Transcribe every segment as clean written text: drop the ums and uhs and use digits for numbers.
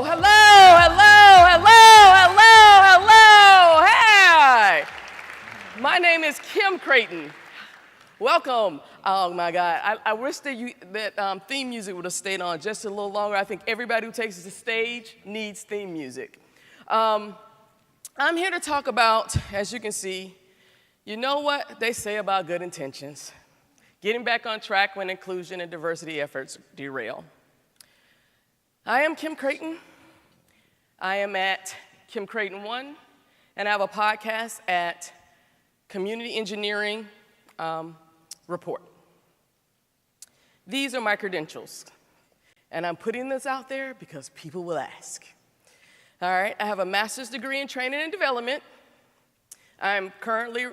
Hello. Hey! My name is Kim Crayton. Welcome. Oh my God. I wish that theme music would have stayed on just a little longer. I think everybody who takes the stage needs theme music. I'm here to talk about, as you can see, you know what they say about good intentions. Getting back on track when inclusion and diversity efforts derail. I am Kim Crayton. I am at Kim Crayton 1, and I have a podcast at Community Engineering Report. These are my credentials, and I'm putting this out there because people will ask. All right, I have a master's degree in training and development. I'm currently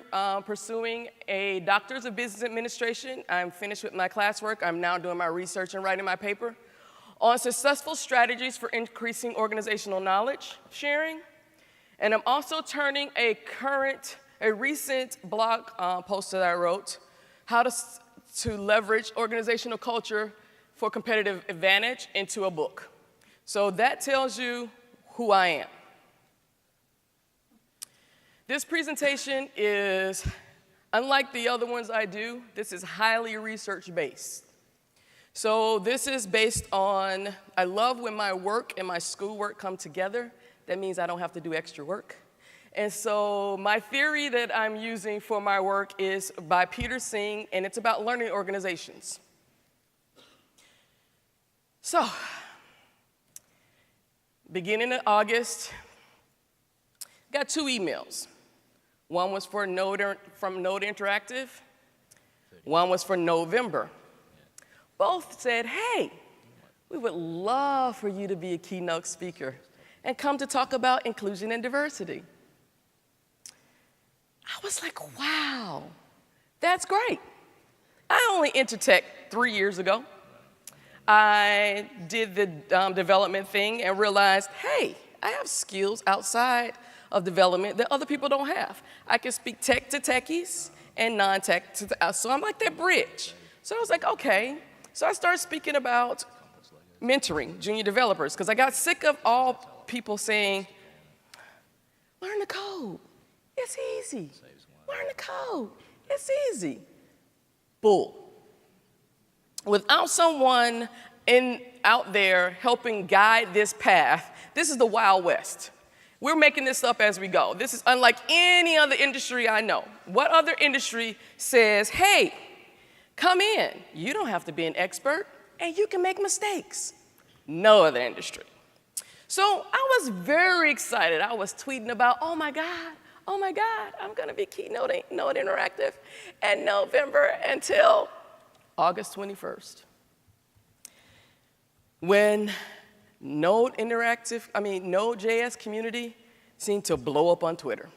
pursuing a doctorate of business administration. I'm finished with my classwork. I'm now doing my research and writing my paper on successful strategies for increasing organizational knowledge sharing. And I'm also turning a recent blog post that I wrote, how to leverage organizational culture for competitive advantage, into a book. So that tells you who I am. This presentation is, unlike the other ones I do, this is highly research-based. So this is based on, I love when my work and my schoolwork come together. That means I don't have to do extra work. And so my theory that I'm using for my work is by Peter Singh, and it's about learning organizations. So, beginning in August, got 2 emails. One was from Node Interactive. One was for November. Both said, hey, we would love for you to be a keynote speaker and come to talk about inclusion and diversity. I was like, wow, that's great. I only entered tech 3 years ago. I did the development thing and realized, hey, I have skills outside of development that other people don't have. I can speak tech to techies and non-tech to so I'm like that bridge. So I was like, okay. So I started speaking about mentoring junior developers because I got sick of all people saying, learn the code, it's easy. Learn the code, it's easy. Bull. Without someone out there helping guide this path, this is the Wild West. We're making this up as we go. This is unlike any other industry I know. What other industry says, hey, come in. You don't have to be an expert, and you can make mistakes. No other industry. So I was very excited. I was tweeting about, oh my God, I'm going to be Keynote Interactive in November until August 21st. When Node.js community seemed to blow up on Twitter.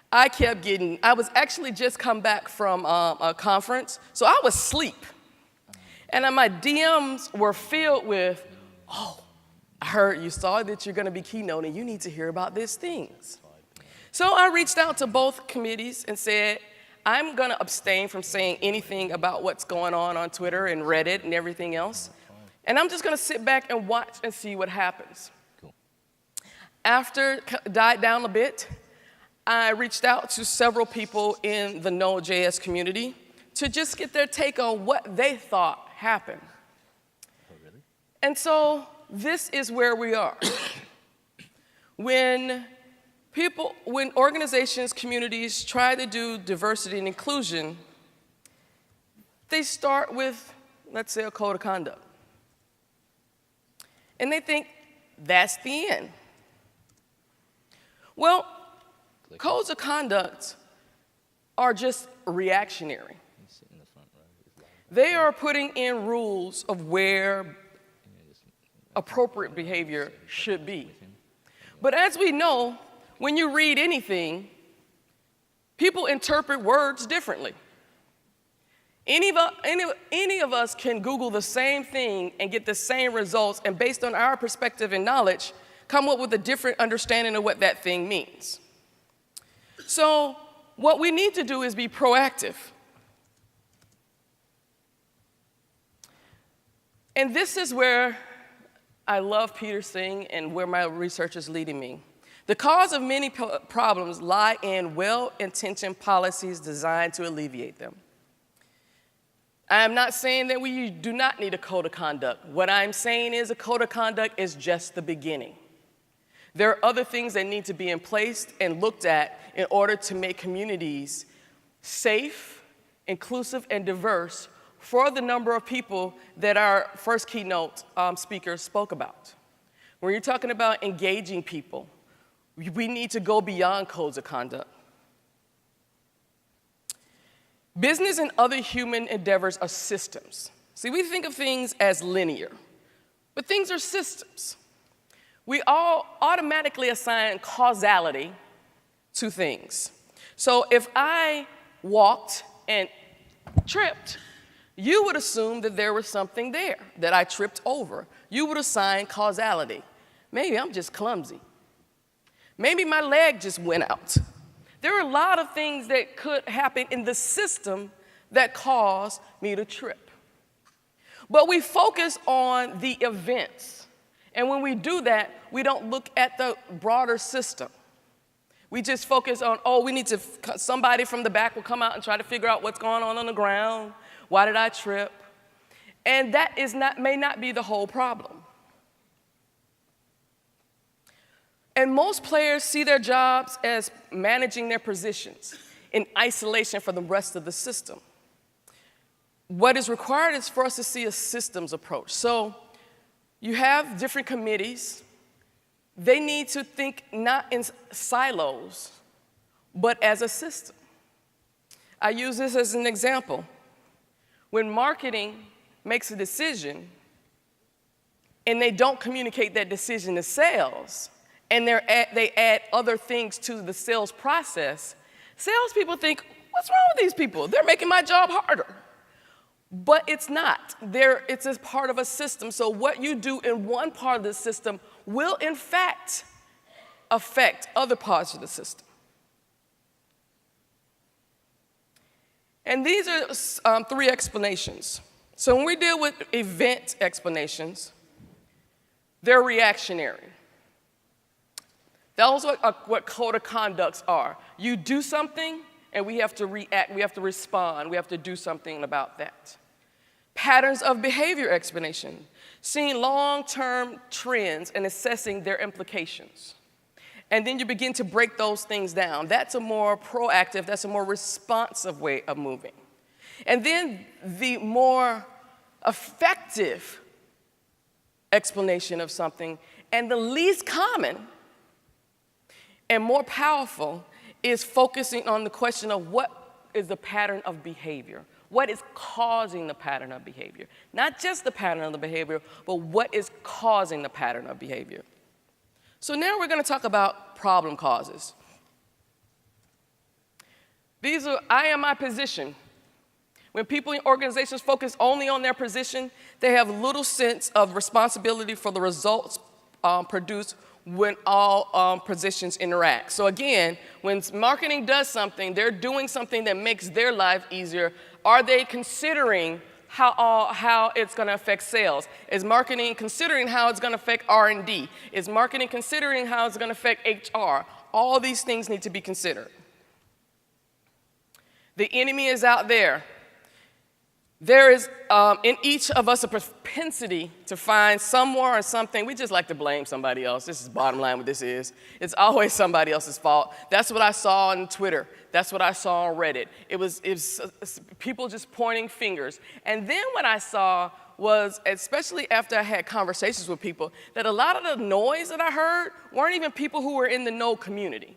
I was actually just come back from a conference, so I was asleep. And my DMs were filled with, oh, I heard you saw that you're gonna be keynoting, you need to hear about these things. So I reached out to both committees and said, I'm gonna abstain from saying anything about what's going on Twitter and Reddit and everything else. And I'm just gonna sit back and watch and see what happens. Cool. After it died down a bit, I reached out to several people in the Node.js community to just get their take on what they thought happened. Oh, really? And so this is where we are. When organizations, communities try to do diversity and inclusion, they start with, let's say, a code of conduct. And they think that's the end. Well, codes of conduct are just reactionary. They are putting in rules of where appropriate behavior should be. But as we know, when you read anything, people interpret words differently. Any of us can Google the same thing and get the same results, and based on our perspective and knowledge, come up with a different understanding of what that thing means. So what we need to do is be proactive. And this is where I love Peter Singh and where my research is leading me. The cause of many problems lie in well-intentioned policies designed to alleviate them. I am not saying that we do not need a code of conduct. What I'm saying is a code of conduct is just the beginning. There are other things that need to be in place and looked at in order to make communities safe, inclusive, and diverse for the number of people that our first keynote speaker spoke about. When you're talking about engaging people, we need to go beyond codes of conduct. Business and other human endeavors are systems. See, we think of things as linear, but things are systems. We all automatically assign causality to things. So if I walked and tripped, you would assume that there was something there that I tripped over. You would assign causality. Maybe I'm just clumsy. Maybe my leg just went out. There are a lot of things that could happen in the system that caused me to trip. But we focus on the events. And when we do that, we don't look at the broader system. We just focus on, oh, we need to, somebody from the back will come out and try to figure out what's going on the ground. Why did I trip? And that may not be the whole problem. And most players see their jobs as managing their positions in isolation from the rest of the system. What is required is for us to see a systems approach. So you have different committees. They need to think not in silos, but as a system. I use this as an example. When marketing makes a decision and they don't communicate that decision to sales, and they add other things to the sales process, salespeople think, what's wrong with these people? They're making my job harder. But it's not. It's as part of a system. So what you do in one part of the system will, in fact, affect other parts of the system. And these are three explanations. So when we deal with event explanations, they're reactionary. Those are what code of conducts are. You do something, and we have to react, we have to respond, we have to do something about that. Patterns of behavior explanation, seeing long-term trends and assessing their implications. And then you begin to break those things down. That's a more proactive, that's a more responsive way of moving. And then the more effective explanation of something, and the least common and more powerful, is focusing on the question of what is the pattern of behavior? What is causing the pattern of behavior? Not just the pattern of the behavior, but what is causing the pattern of behavior? So now we're going to talk about problem causes. These are, I am my position. When people in organizations focus only on their position, they have little sense of responsibility for the results produced when all positions interact. So again, when marketing does something, they're doing something that makes their life easier. Are they considering how it's going to affect sales? Is marketing considering how it's going to affect R&D? Is marketing considering how it's going to affect HR? All these things need to be considered. The enemy is out there. There is in each of us a propensity to find someone or something. We just like to blame somebody else. This is bottom line what this is. It's always somebody else's fault. That's what I saw on Twitter. That's what I saw on Reddit. It was people just pointing fingers. And then what I saw was, especially after I had conversations with people, that a lot of the noise that I heard weren't even people who were in the node community.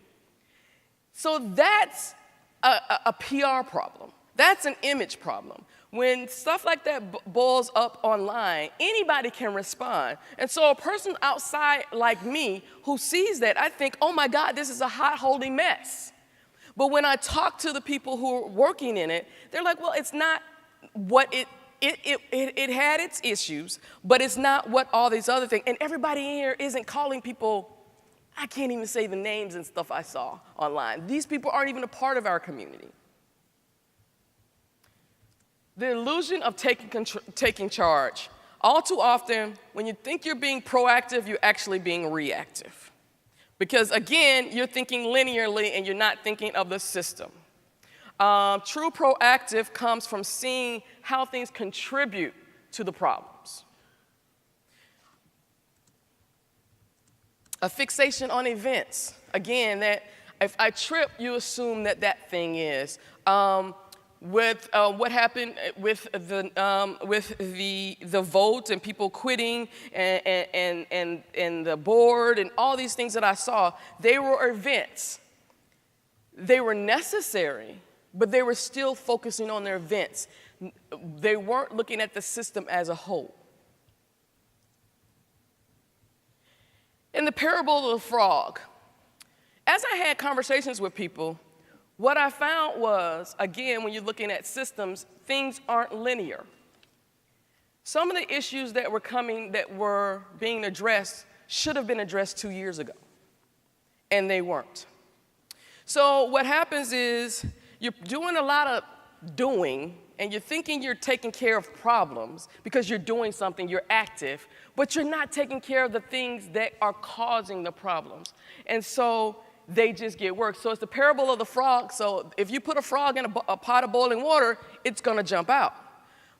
So that's a PR problem. That's an image problem. When stuff like that boils up online, anybody can respond. And so a person outside like me who sees that, I think, oh my God, this is a hot, holy mess. But when I talk to the people who are working in it, they're like, well, it's not what it had its issues, but it's not what all these other things. And everybody in here isn't calling people, I can't even say the names and stuff I saw online. These people aren't even a part of our community. The illusion of taking charge. All too often, when you think you're being proactive, you're actually being reactive. Because again, you're thinking linearly and you're not thinking of the system. True proactive comes from seeing how things contribute to the problems. A fixation on events. Again, that if I trip, you assume that that thing is. With what happened with the vote and people quitting and the board and all these things that I saw, they were events. They were necessary, but they were still focusing on their events. They weren't looking at the system as a whole. In the parable of the frog, as I had conversations with people, what I found was, again, when you're looking at systems, things aren't linear. Some of the issues that were being addressed should have been addressed 2 years ago, and they weren't. So what happens is you're doing a lot of doing, and you're thinking you're taking care of problems because you're doing something, you're active, but you're not taking care of the things that are causing the problems. And so they just get worse. So it's the parable of the frog. So if you put a frog in a pot of boiling water, it's going to jump out.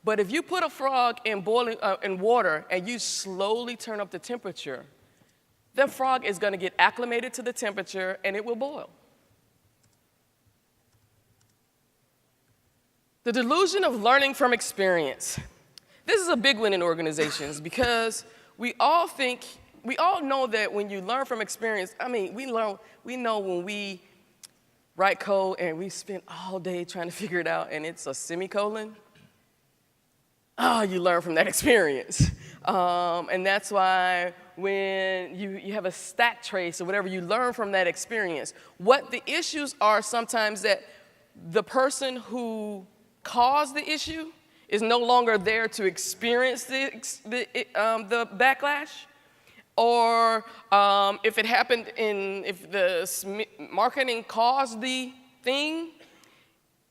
But if you put a frog in water and you slowly turn up the temperature, the frog is going to get acclimated to the temperature and it will boil. The delusion of learning from experience. This is a big one in organizations because we all know that when you learn from experience, we know when we write code and we spend all day trying to figure it out and it's a semicolon, you learn from that experience. And that's why when you have a stack trace or whatever, you learn from that experience. What the issues are sometimes that the person who caused the issue is no longer there to experience the backlash. Or if it happened if the marketing caused the thing,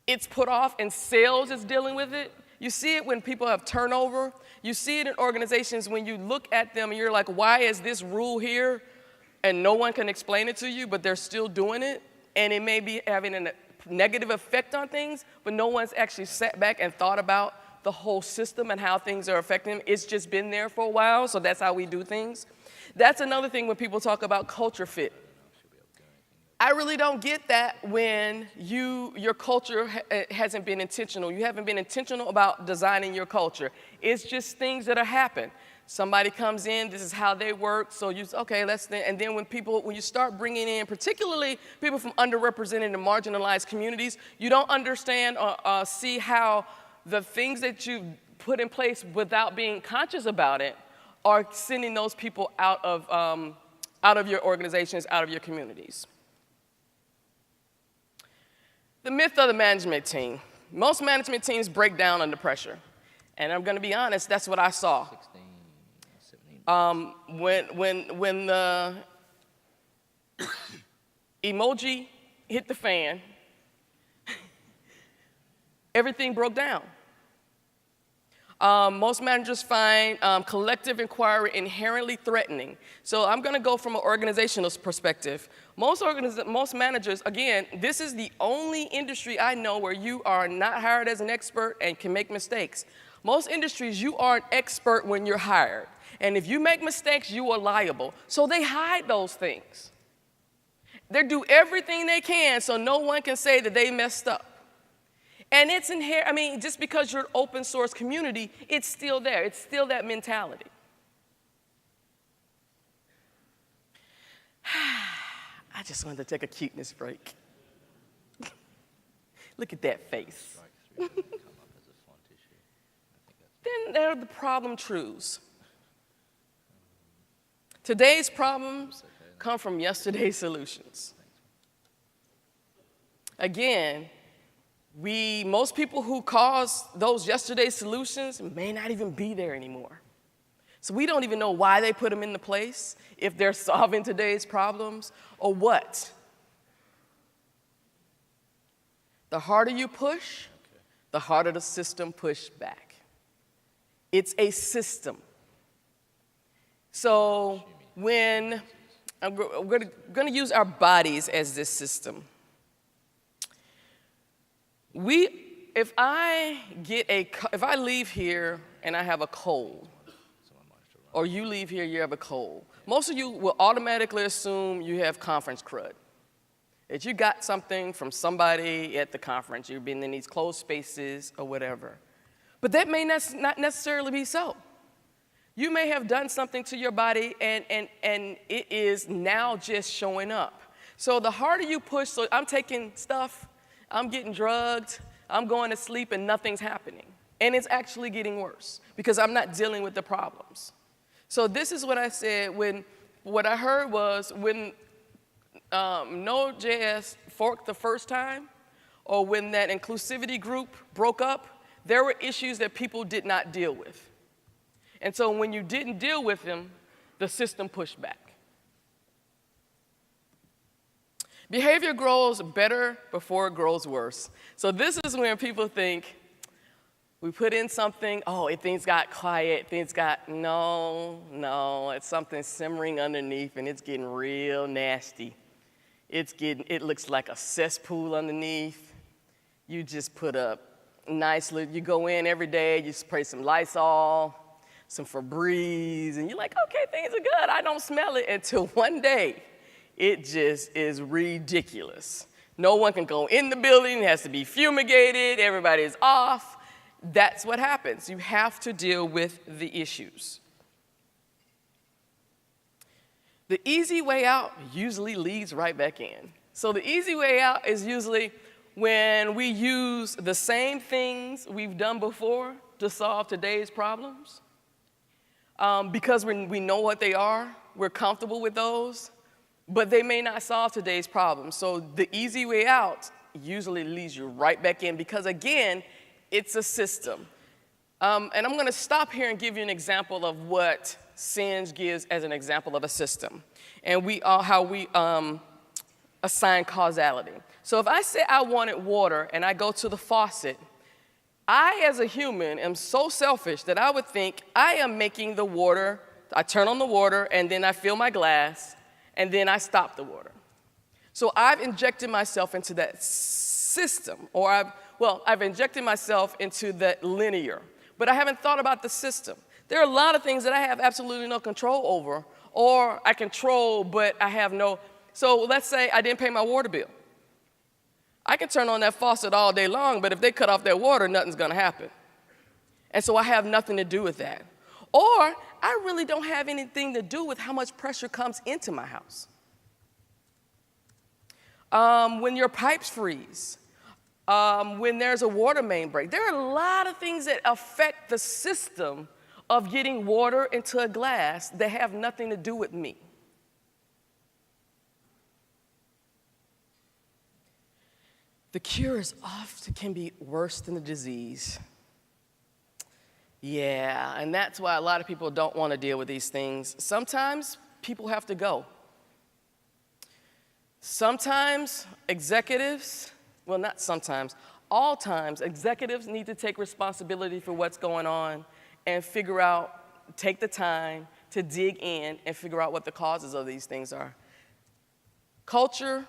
it's put off and sales is dealing with it. You see it when people have turnover. You see it in organizations when you look at them and you're like, why is this rule here? And no one can explain it to you, but they're still doing it. And it may be having a negative effect on things, but no one's actually sat back and thought about the whole system and how things are affecting them. It's just been there for a while, so that's how we do things. That's another thing when people talk about culture fit. I really don't get that when your culture hasn't been intentional. You haven't been intentional about designing your culture. It's just things that have happened. Somebody comes in, this is how they work, so okay, and then when you start bringing in, particularly people from underrepresented and marginalized communities, you don't understand or see how the things that you've put in place without being conscious about it are sending those people out of your organizations, out of your communities. The myth of the management team. Most management teams break down under pressure. And I'm going to be honest, that's what I saw. When the emoji hit the fan, everything broke down. Most managers find collective inquiry inherently threatening. So I'm going to go from an organizational perspective. Most managers, again, this is the only industry I know where you are not hired as an expert and can make mistakes. Most industries, you are an expert when you're hired. And if you make mistakes, you are liable. So they hide those things. They do everything they can so no one can say that they messed up. And it's inherent, just because you're an open source community, it's still there. It's still that mentality. I just wanted to take a cuteness break. Look at that face. Then there are the problem truths. Today's problems come from yesterday's solutions. Again, most people who cause those yesterday solutions may not even be there anymore. So we don't even know why they put them into place, if they're solving today's problems or what. The harder you push, the harder the system push back. It's a system. So when we're going to use our bodies as this system. If I leave here and I have a cold, or you leave here, you have a cold, most of you will automatically assume you have conference crud. That you got something from somebody at the conference, you've been in these closed spaces or whatever. But that may not necessarily be so. You may have done something to your body and it is now just showing up. So the harder you push, so I'm taking stuff, I'm getting drugged, I'm going to sleep and nothing's happening. And it's actually getting worse because I'm not dealing with the problems. So this is what I said what I heard was when node.js forked the first time, or when that inclusivity group broke up, there were issues that people did not deal with. And so when you didn't deal with them, the system pushed back. Behavior grows better before it grows worse. So this is when people think, we put in something, things got quiet, no, it's something simmering underneath and it's getting real nasty. It looks like a cesspool underneath. You just put up you go in every day, you spray some Lysol, some Febreze, and you're like, okay, things are good. I don't smell it until one day, it just is ridiculous. No one can go in the building, it has to be fumigated, everybody's off. That's what happens. You have to deal with the issues. The easy way out usually leads right back in. So the easy way out is usually when we use the same things we've done before to solve today's problems. Because we know what they are, we're comfortable with those, but they may not solve today's problems. So the easy way out usually leads you right back in because, again, it's a system. And I'm going to stop here and give you an example of what Singe gives as an example of a system, and how we assign causality. So if I say I wanted water and I go to the faucet, I, as a human, am so selfish that I would think I am making the water, I turn on the water, and then I fill my glass, and then I stop the water. So I've injected myself into that system, or I've injected myself into that linear, but I haven't thought about the system. There are a lot of things that I have absolutely no control over, or I control, but I have no. So let's say I didn't pay my water bill. I can turn on that faucet all day long, but if they cut off that water, nothing's going to happen. And so I have nothing to do with that. Or I really don't have anything to do with how much pressure comes into my house. When your pipes freeze, when there's a water main break, there are a lot of things that affect the system of getting water into a glass that have nothing to do with me. The cures often can be worse than the disease. Yeah, and that's why a lot of people don't want to deal with these things. Sometimes people have to go. Sometimes executives, well, not sometimes, all times, executives need to take responsibility for what's going on and take the time to dig in and figure out what the causes of these things are. Culture,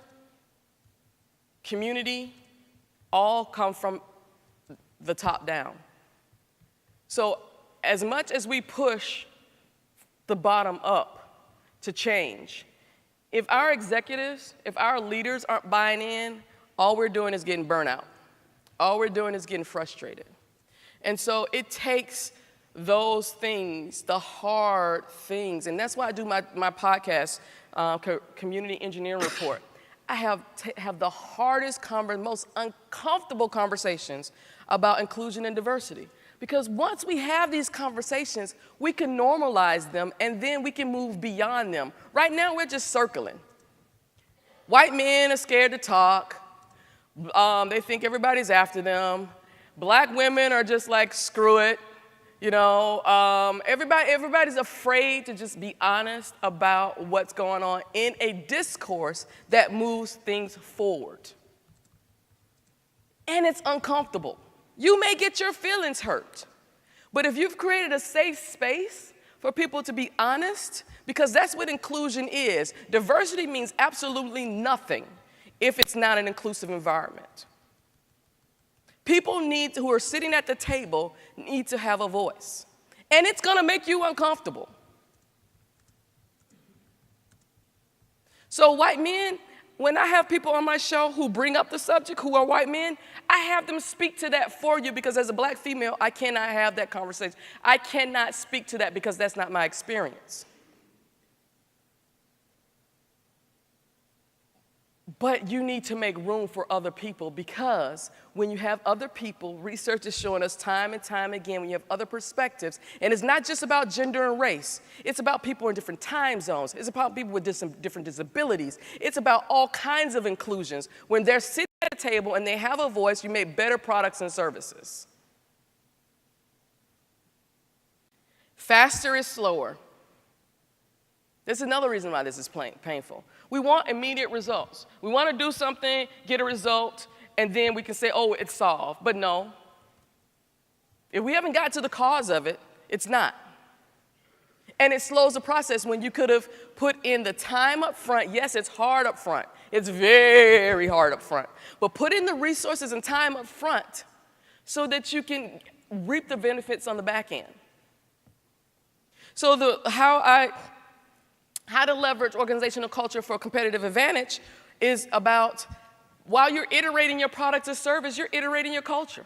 community, all come from the top down. So as much as we push the bottom up to change, if our executives, if our leaders aren't buying in, all we're doing is getting burnout. All we're doing is getting frustrated. And so it takes those things, the hard things, and that's why I do my podcast, Community Engineering Report. I have the hardest, most uncomfortable conversations about inclusion and diversity. Because once we have these conversations, we can normalize them, and then we can move beyond them. Right now, we're just circling. White men are scared to talk. They think everybody's after them. Black women are just like, screw it. Everybody's afraid to just be honest about what's going on in a discourse that moves things forward. And it's uncomfortable. You may get your feelings hurt. But if you've created a safe space for people to be honest, because that's what inclusion is. Diversity means absolutely nothing if it's not an inclusive environment. People who are sitting at the table need to have a voice. And it's going to make you uncomfortable. So white men, when I have people on my show who bring up the subject who are white men, I have them speak to that for you, because as a black female, I cannot have that conversation. I cannot speak to that because that's not my experience. But you need to make room for other people, because when you have other people, research is showing us time and time again, when you have other perspectives, and it's not just about gender and race, it's about people in different time zones, it's about people with different disabilities, it's about all kinds of inclusions. When they're sitting at a table and they have a voice, you make better products and services. Faster is slower. This is another reason why this is painful. We want immediate results. We want to do something, get a result, and then we can say, oh, it's solved. But no. If we haven't got to the cause of it, it's not. And it slows the process when you could have put in the time up front. Yes, it's hard up front. It's very hard up front. But put in the resources and time up front so that you can reap the benefits on the back end. So how to leverage organizational culture for a competitive advantage is about, while you're iterating your product or service, you're iterating your culture.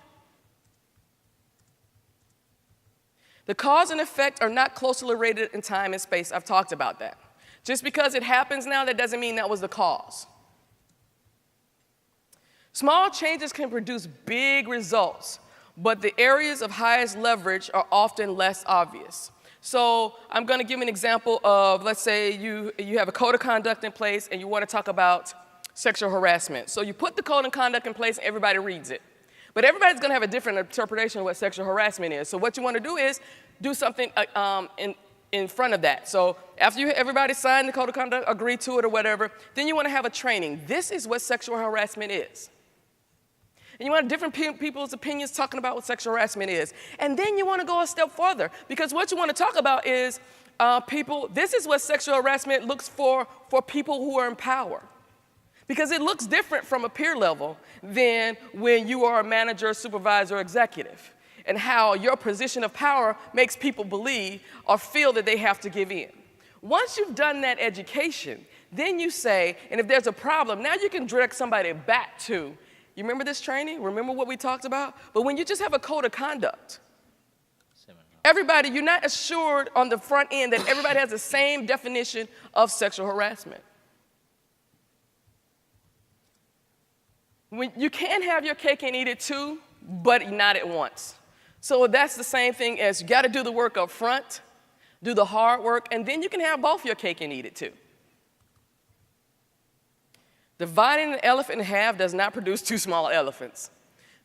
The cause and effect are not closely related in time and space. I've talked about that. Just because it happens now, that doesn't mean that was the cause. Small changes can produce big results, but the areas of highest leverage are often less obvious. So I'm going to give an example of, let's say you have a code of conduct in place and you want to talk about sexual harassment. So you put the code of conduct in place and everybody reads it. But everybody's going to have a different interpretation of what sexual harassment is. So what you want to do is do something in front of that. So after everybody signed the code of conduct, agree to it or whatever, then you want to have a training. This is what sexual harassment is. And you want different people's opinions talking about what sexual harassment is. And then you want to go a step further, because what you want to talk about is this is what sexual harassment looks for people who are in power. Because it looks different from a peer level than when you are a manager, supervisor, or executive, and how your position of power makes people believe or feel that they have to give in. Once you've done that education, then you say, and if there's a problem, now you can direct somebody back to, you remember this training? Remember what we talked about? But when you just have a code of conduct, everybody, you're not assured on the front end that everybody has the same definition of sexual harassment. You can't have your cake and eat it too, but not at once. So that's the same thing as you got to do the work up front, do the hard work, and then you can have both your cake and eat it too. Dividing an elephant in half does not produce two small elephants.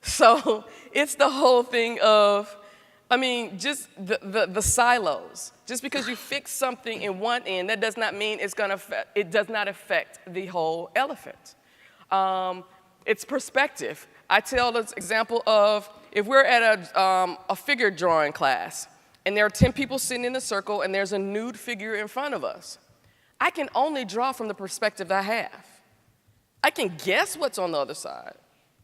So it's the whole thing of, just the silos. Just because you fix something in one end, that does not mean it does not affect the whole elephant. It's perspective. I tell this example of, if we're at a figure drawing class, and there are 10 people sitting in a circle, and there's a nude figure in front of us, I can only draw from the perspective I have. I can guess what's on the other side,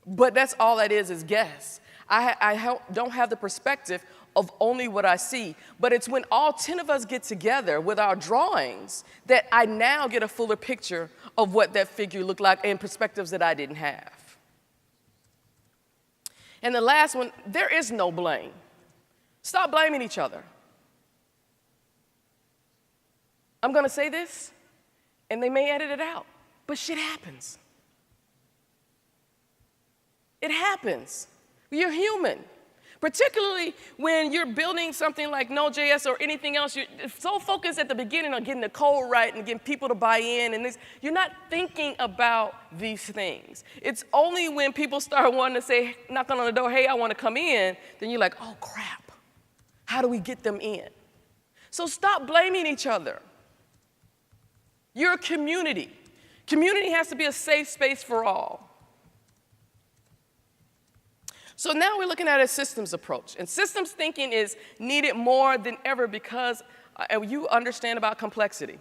but that's all that is guess. I don't have the perspective of only what I see, but it's when all 10 of us get together with our drawings that I now get a fuller picture of what that figure looked like and perspectives that I didn't have. And the last one, there is no blame. Stop blaming each other. I'm going to say this, and they may edit it out, but shit happens. It happens. You're human. Particularly when you're building something like node.js or anything else, you're so focused at the beginning on getting the code right and getting people to buy in, and you're not thinking about these things. It's only when people start wanting to say, knocking on the door, hey, I want to come in, then you're like, oh crap, how do we get them in? So stop blaming each other. You're a community. Community has to be a safe space for all. So now we're looking at a systems approach. And systems thinking is needed more than ever because you understand about complexity.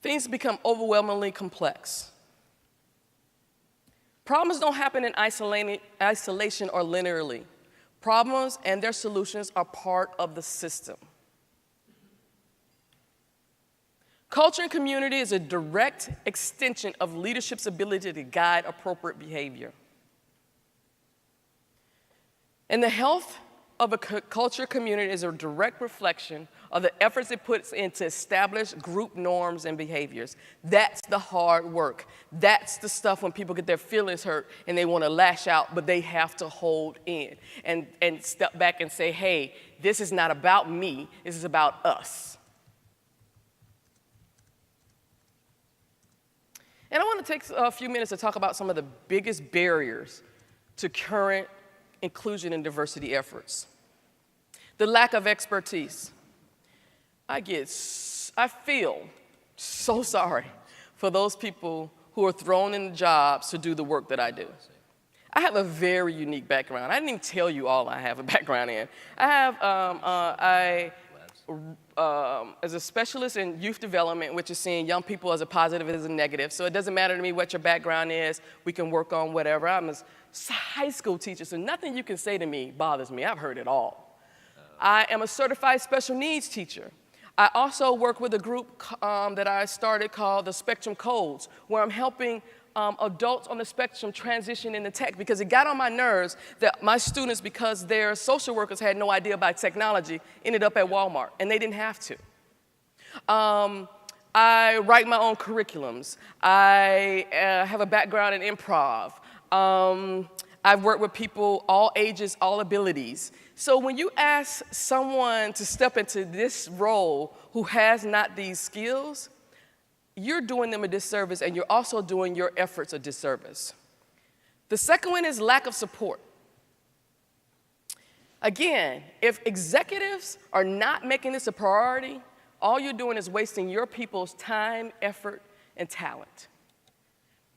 Things become overwhelmingly complex. Problems don't happen in isolation or linearly. Problems and their solutions are part of the system. Culture and community is a direct extension of leadership's ability to guide appropriate behavior. And the health of a culture community is a direct reflection of the efforts it puts in to establish group norms and behaviors. That's the hard work. That's the stuff when people get their feelings hurt and they want to lash out, but they have to hold in and step back and say, hey, this is not about me, this is about us. And I want to take a few minutes to talk about some of the biggest barriers to current inclusion and diversity efforts. The lack of expertise. I feel so sorry for those people who are thrown in jobs to do the work that I do. I have a very unique background. I didn't even tell you all I have a background in. I have, as a specialist in youth development, which is seeing young people as a positive as a negative. So it doesn't matter to me what your background is. We can work on whatever. I'm a high school teacher, so nothing you can say to me bothers me. I've heard it all. I am a certified special needs teacher. I also work with a group that I started called the Spectrum Codes, where I'm helping adults on the spectrum transition into tech, because it got on my nerves that my students, because their social workers had no idea about technology, ended up at Walmart, and they didn't have to. I write my own curriculums. I have a background in improv. I've worked with people all ages, all abilities. So when you ask someone to step into this role who has not these skills, you're doing them a disservice, and you're also doing your efforts a disservice. The second one is lack of support. Again, if executives are not making this a priority, all you're doing is wasting your people's time, effort, and talent.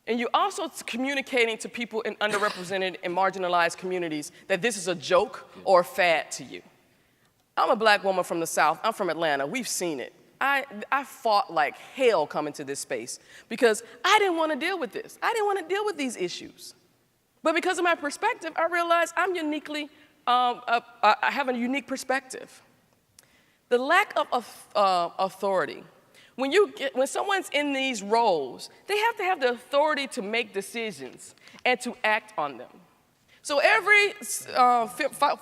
And you're also communicating to people in underrepresented and marginalized communities that this is a joke or a fad to you. I'm a black woman from the South. I'm from Atlanta. We've seen it. I fought like hell coming to this space because I didn't want to deal with this. I didn't want to deal with these issues. But because of my perspective, I realized I'm uniquely, I have a unique perspective. The lack of authority. When someone's in these roles, they have to have the authority to make decisions and to act on them. So every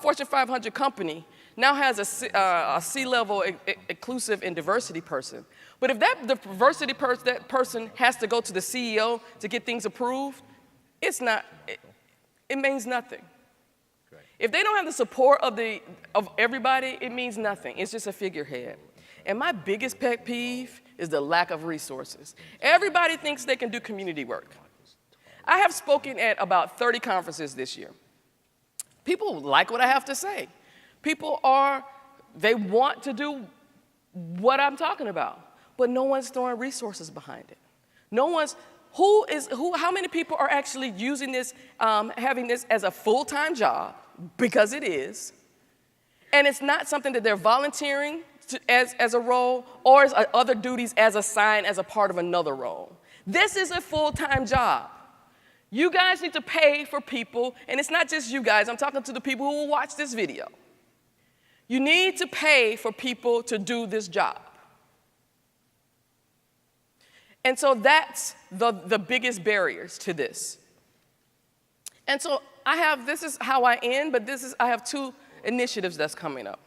Fortune 500 company now has a C-level inclusive and diversity person. But if that person has to go to the CEO to get things approved, it means nothing. If they don't have the support of everybody, it means nothing. It's just a figurehead. And my biggest pet peeve is the lack of resources. Everybody thinks they can do community work. I have spoken at about 30 conferences this year. People like what I have to say. People they want to do what I'm talking about, but no one's throwing resources behind it. How many people are actually using this, having this as a full-time job, because it is, and it's not something that they're volunteering as a role or as other duties as assigned as a part of another role. This is a full-time job. You guys need to pay for people, and it's not just you guys. I'm talking to the people who will watch this video. You need to pay for people to do this job. And so that's the biggest barriers to this. And so this is how I end, but I have two initiatives that's coming up.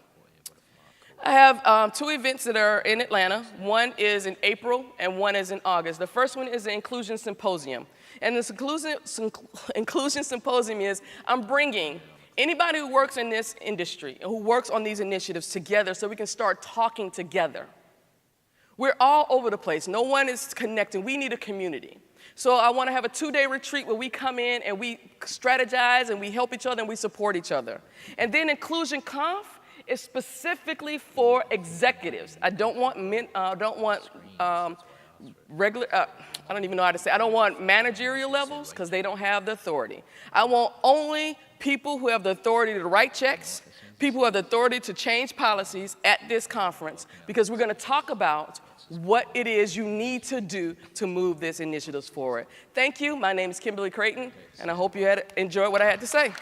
I have two events that are in Atlanta. One is in April and one is in August. The first one is the Inclusion Symposium. And this Inclusion Symposium is I'm bringing anybody who works in this industry and who works on these initiatives together so we can start talking together. We're all over the place. No one is connecting. We need a community. So I want to have a 2-day retreat where we come in and we strategize and we help each other and we support each other. And then Inclusion Conf is specifically for executives. I don't want I don't even know how to say, I don't want managerial levels because they don't have the authority. I want only people who have the authority to write checks, people who have the authority to change policies at this conference, because we're going to talk about what it is you need to do to move this initiative forward. Thank you. My name is Kimberly Crayton, and I hope you enjoyed what I had to say.